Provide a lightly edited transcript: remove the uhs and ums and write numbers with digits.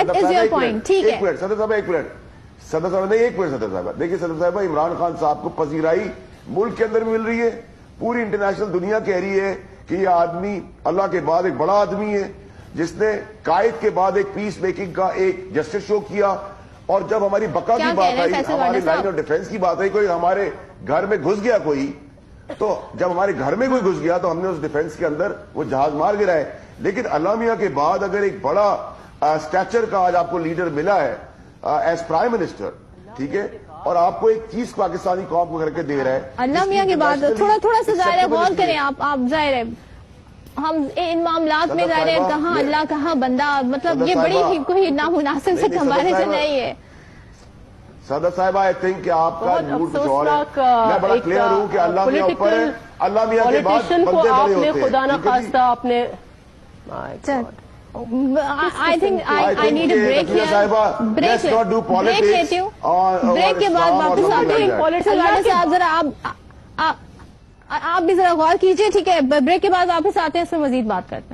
What is your point? ٹھیک ہے. ایک منٹ صدر صاحب نہیں، ایک منٹ صدر صاحب. دیکھیے صدر صاحب، عمران خان صاحب کو پذیرائی ملک کے اندر بھی مل رہی ہے، پوری انٹرنیشنل دنیا کہہ رہی ہے کہ یہ آدمی اللہ کے بعد ایک بڑا آدمی ہے جس نے قائد کے بعد ایک پیس میکنگ کا ایک جسٹس شو کیا. اور جب ہماری بقا کی بات آئی، ہماری لائن آف ڈیفنس کی بات آئی، کوئی ہمارے گھر میں گھس گیا کوئی، تو جب ہمارے گھر میں کوئی گھس گیا تو ہم نے اس ڈیفنس کے اندر وہ جہاز مار گرائے. لیکن علامہ میاں کے بعد اگر ایک بڑا اسٹیچر کا آج آپ کو لیڈر ملا ہے ایز پرائم منسٹر، ٹھیک ہے، اور آپ کو ایک چیز پاکستانی قوم کو کر کے دے رہا ہے. علامہ میاں کی بات تھوڑا سا ظاہر ہے، غور کریں آپ. ظاہر ہے ہم ان معاملات میں ظاہر ہے کہاں اللہ کہاں بندہ، مطلب یہ بڑی ہی کوئی نامناسب سے ہمارے سے نہیں ہے. صدر صاحب آئی تھنک کہ آپ کا موڈ کچھ اور ہے. میں بڑا کلیئر ہوں کہ اللہ میاں اوپر ہے، اللہ میاں کے بعد بندے بڑے ہوتے ہیں. خدا نخواستہ آپ نے I think I need a break here. Let's not do politics. لیتی ہوں. بریک کے بعد واپس آتے ہیں. صاحب ذرا آپ بھی ذرا غور کیجئے، ٹھیک ہے. بریک کے بعد واپس آتے ہیں، اس میں مزید بات کرتے ہیں.